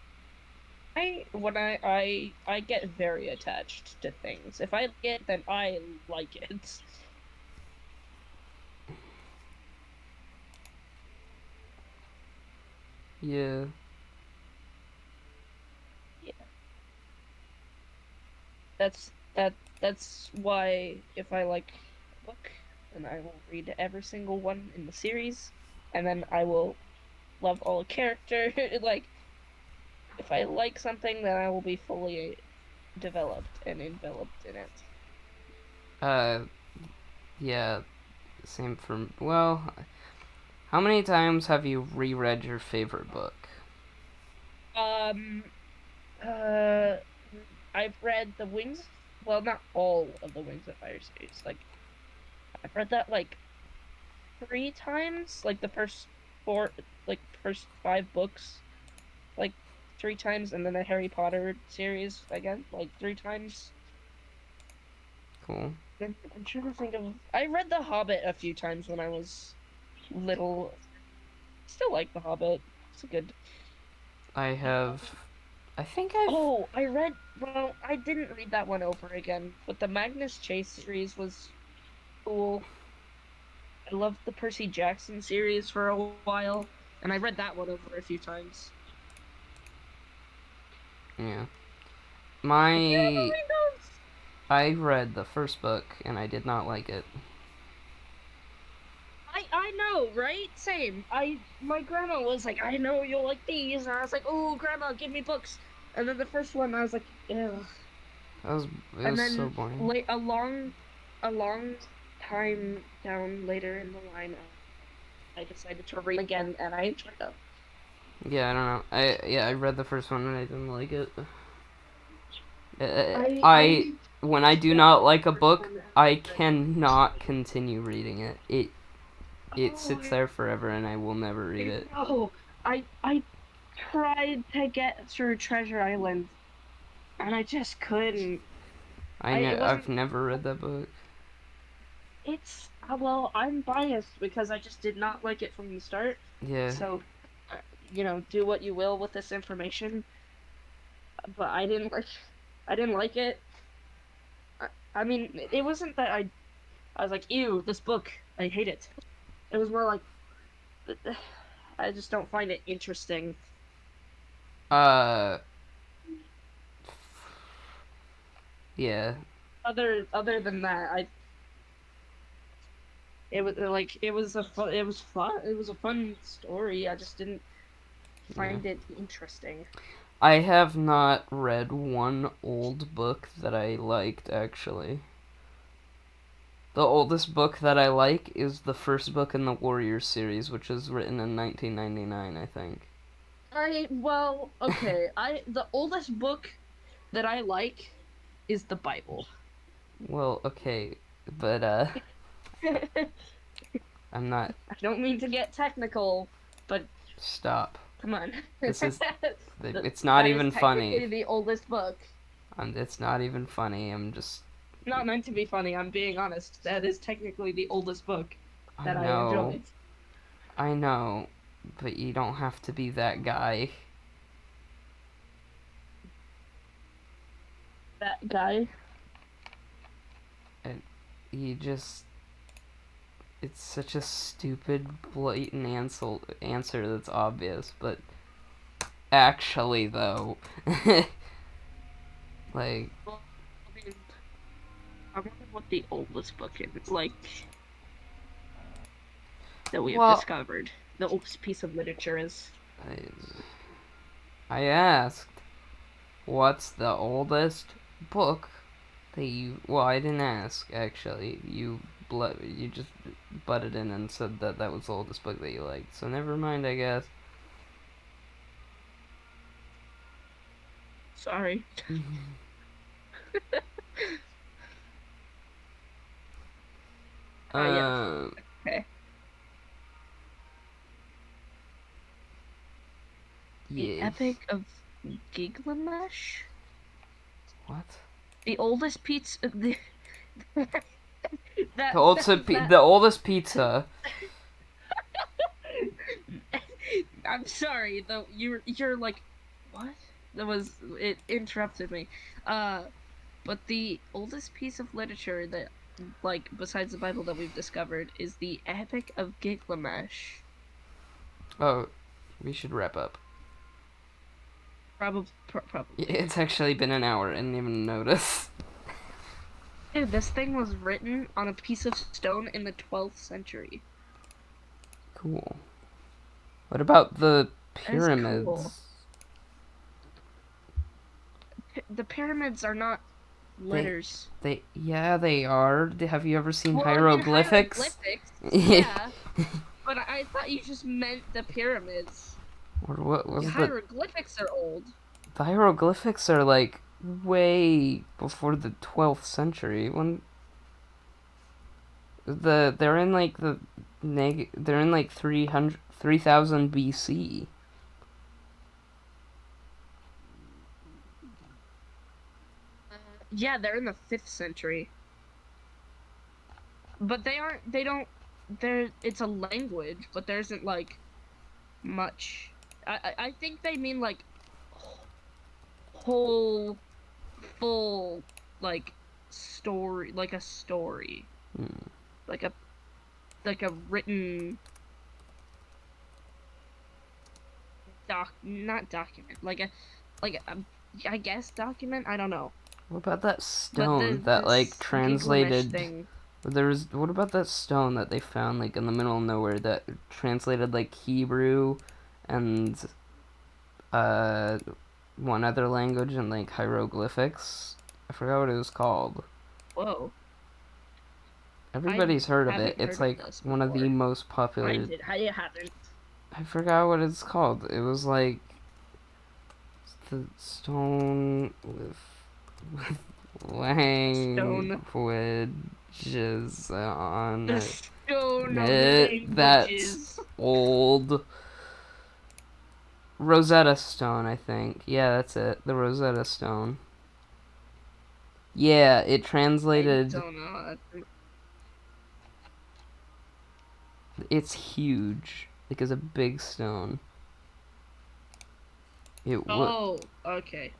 I get very attached to things. If I like it, then I like it. yeah, Yeah, that's why if I like a book, then I will read every single one in the series, and then I will love all the character. Like if I like something, then I will be fully developed and enveloped in it. uh, yeah. Same for well. How many times have you reread your favorite book? Um, uh, I've read the Wings. Well, not all of the Wings of Fire series. Like I've read that like 3 times. Like the first four, like first 5 books, like 3 times, and then the Harry Potter series again, like 3 times. Cool. I'm trying to think of. I read The Hobbit a few times when I was little. Still like The Hobbit. It's a good. I have. Um, I think I've. oh, I read. Well, I didn't read that one over again, but the Magnus Chase series was cool. I loved the Percy Jackson series for a while, and I read that one over a few times. Yeah. Yeah, My. nobody knows. I read the first book and I did not like it. I know, right? Same. I My grandma was like, I know you'll like these, and I was like, oh, grandma, give me books. And then the first one, I was like, ugh. That was. It And was so then boring. late a long time down later in the line, I decided to read again, and I enjoyed them. Yeah, I don't know. I read the first one and I didn't like it. I I I when I do not like a book, I cannot continue reading it. It sits there forever, and I will never read it. No, I tried to get through Treasure Island, and I just couldn't. It I've wasn't. never read that book. It's well, I'm biased because I just did not like it from the start. Yeah. So, do what you will with this information. But I didn't like it. I mean, it wasn't that I was like, ew, this book, I hate it. It was more like, I just don't find it interesting. Uh. Yeah. Other than that, it was like it was a fun story. I just didn't Yeah. find it interesting. I have not read one old book that I liked, actually. The oldest book that I like is the first book in the Warriors series, which was written in 1999, I think. Okay. The oldest book that I like is the Bible. Well, okay, but, I I'm not. don't mean to get technical, but Stop. come on. This is. Th- It's not that is even funny. technically the oldest book. It's not even funny. I'm just. Not meant to be funny, I'm being honest. That is technically the oldest book I that I know. enjoyed. I know. But you don't have to be that guy. That guy. And you just. It's such a stupid, blatant answer that's obvious, but actually, though. Like. Well, I mean, I wonder what the oldest book is, like, that we have Well, discovered. The oldest piece of literature is. I asked, what's the oldest book that you. Well, I didn't ask, actually. You just butted in and said that that was the oldest book that you liked. So never mind, I guess. Sorry. Yes. Um, Okay. The yes. Epic of Gilgamesh? What? The oldest pizza. The That oldest, that. the oldest pizza. I'm sorry though. You're like, what? It interrupted me. Uh, but the oldest piece of literature that, like, besides the Bible that we've discovered is the Epic of Gilgamesh. Oh, we should wrap up. Probably. It's actually been an hour. I didn't even notice. Dude, this thing was written on a piece of stone in the 12th century. Cool. What about the That is cool. pyramids? The pyramids are not They, letters. yeah, they are. Have you ever seen Well, I mean hieroglyphics? hieroglyphics, yeah. But I thought you just meant the pyramids. Or what was the Hieroglyphics are old. hieroglyphics are like way before the 12th century when they're in like they're in like 3000 BC. Yeah, they're in the 5th century. But they don't, it's a language, but there isn't, like, much. I think they mean, like, whole, full, like, story, like a story. Hmm. Like a, like a written not document, like a, I guess document, I don't know. What about that But stone that like this Gilgamesh translated? thing. What about that stone that they found like in the middle of nowhere that translated like Hebrew and uh one other language and like hieroglyphics? I forgot what it was called. Whoa. I Everybody's heard of it. haven't It's heard of like this one of the before. most popular. I haven't. I forgot what it's called. It was like the stone with Stone. Languages on The stone of it. That's languages. old. Rosetta Stone, I think. Yeah, that's it. The Rosetta Stone. Yeah, it I translated. don't know. It's huge. Like, it's a big stone. It would. Oh, okay.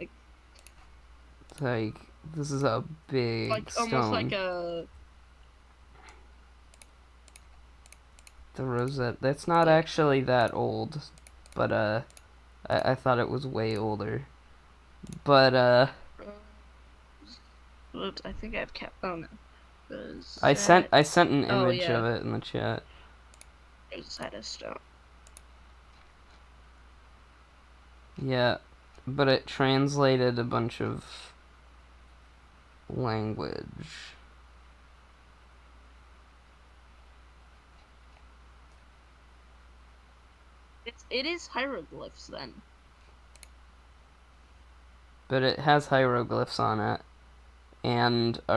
Like, this is a big Like almost like stone. a The Rosetta. That's not like. actually that old. But, I thought it was way older. But, I think I've kept. Oh no. I sent an Oh image yeah. of it in the chat. Rosetta Stone. Yeah, but it translated a bunch of language. It is hieroglyphs then. But it has hieroglyphs on it. And Oh.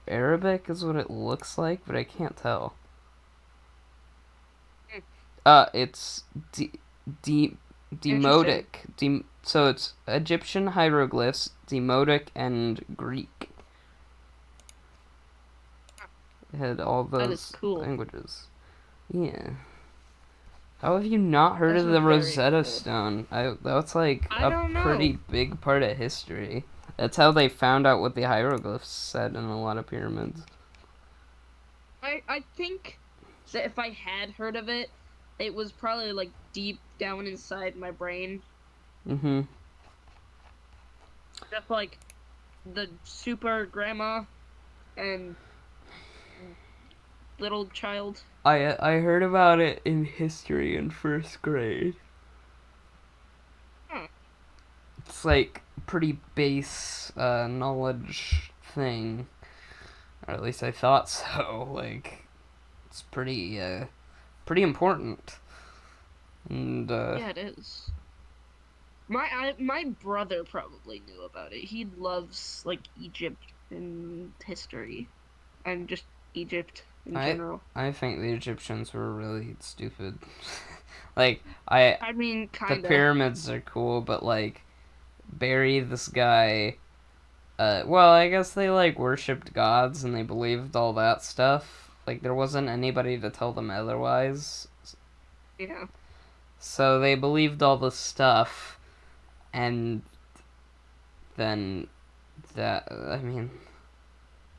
Arabic is what it looks like, but I can't tell. Hmm. It's Demotic. Interesting. So it's Egyptian hieroglyphs, Demotic, and Greek. It had all That is those cool. languages. Yeah. How have you not heard That's of the very Rosetta cool. Stone? That's like I a don't know. pretty big part of history. That's how they found out what the hieroglyphs said in a lot of pyramids. I think that if I had heard of it, it was probably like deep down inside my brain. Mm-hmm. Just like the super grandma and little child. I heard about it in history in first grade. Huh. It's like pretty base knowledge thing, or at least I thought so. Like it's pretty important. And Yeah, it is. My brother probably knew about it. He loves like Egypt and history and just Egypt in I general. I think the Egyptians were really stupid. like I I mean, the kinda. pyramids are cool, but like bury this guy. Well, I guess they like worshipped gods and they believed all that stuff. Like there wasn't anybody to tell them otherwise. Yeah. So they believed all this stuff, and then I mean,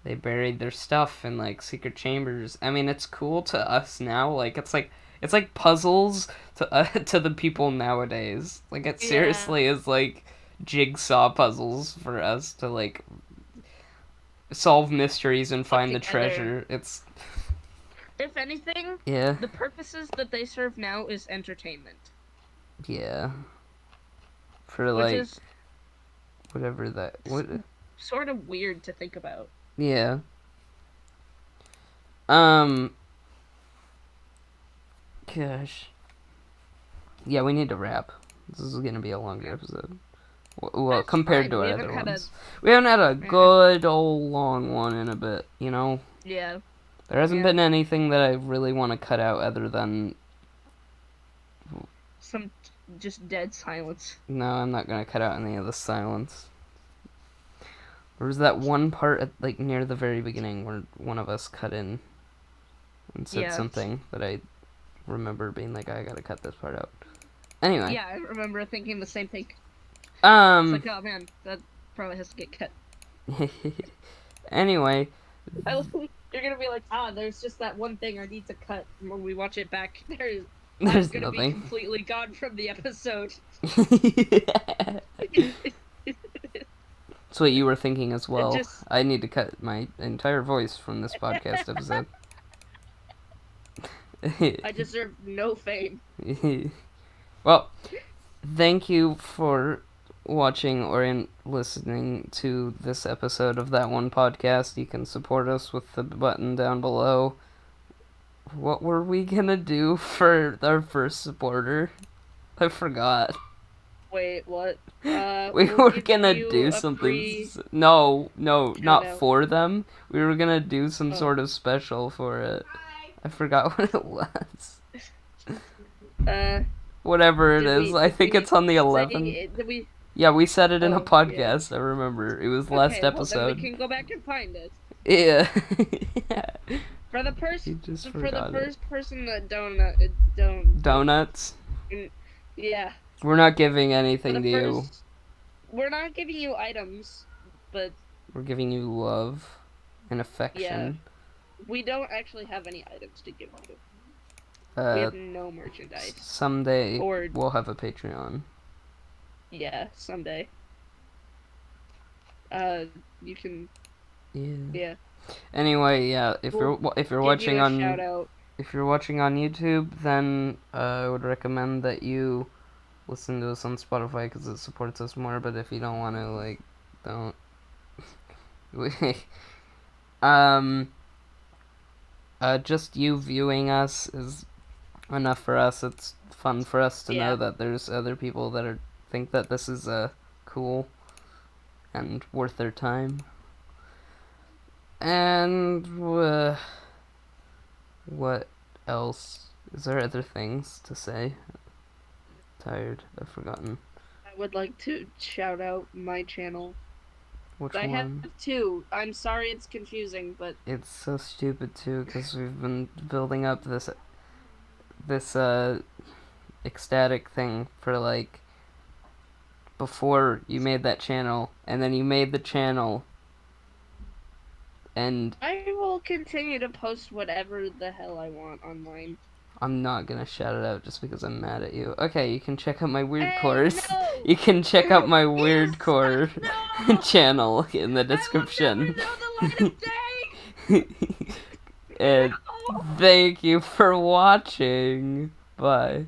they buried their stuff in like secret chambers. I mean, it's cool to us now. Like it's like puzzles to the people nowadays. Like it Yeah. seriously is like jigsaw puzzles for us to like solve mysteries and Put find the together. treasure. It's If anything, yeah, the purposes that they serve now is entertainment, yeah. For which like is whatever that what sort of weird to think about. yeah. Um gosh. Yeah, we need to wrap. This is gonna be a longer episode. Well, That's compared fine. to We our haven't other had a ones. We haven't had a eh, good old long one in a bit, you know? yeah, There hasn't yeah. been anything that I really want to cut out other than. Some just dead silence. No, I'm not gonna cut out any of the silence. There was that one part at, like, near the very beginning where one of us cut in and said Yeah. something that I remember being like, I gotta cut this part out. Anyway. Yeah, I remember thinking the same thing. It's Um. like, oh man, that probably has to get cut. Anyway. You're gonna be like, there's just that one thing I need to cut. And when we watch it back, that's There's gonna be nothing. completely gone from the episode. That's what you were thinking as It well. just I need to cut my entire voice from this podcast episode. I deserve no fame. Well, thank you for watching or listening to this episode of That One Podcast. You can support us with the button down below. What were we gonna do for our first supporter? I forgot. Wait, what? We We'll were give gonna you do a something. free No, shout not out. for them. We were gonna do some Oh. sort of special for it. I forgot what it was. Uh, Whatever it is, I did think we it's on the say 11th. it? Did we? Yeah, we said it in a Oh, yeah. podcast. I remember it was last Okay, well then we episode. can go back and find it. Yeah. For the You just for the forgot it. first person that don't Donuts. yeah. We're not giving For anything the to you. first, we're not giving you items, but We're giving you love and yeah, affection. we don't actually have any items to give you. We Uh, have no merchandise. someday Or we'll have a Patreon. yeah, someday. You can yeah. Anyway, yeah, We'll if you're give you watching a shout on out. YouTube, then I would recommend that you listen to us on Spotify because it supports us more. But if you don't want to, like, don't. um. Just you viewing us is enough for us. It's fun for us to know Yeah. that there's other people that think that this is cool and worth their time. And what else? Is there other things to say? Tired. I've forgotten. I would like to shout out my channel. Which I have one? two. I'm sorry it's confusing, but It's so stupid too because we've been building up this ecstatic thing for like before you made that channel, and then you made the channel, and I will continue to post whatever the hell I want online. I'm not gonna shout it out just because I'm mad at you. Okay, you can check out my weird Hey, course. no! You can check out my weird Yes! core No! channel in the description. I will never know the light of day! And No! thank you for watching. Bye.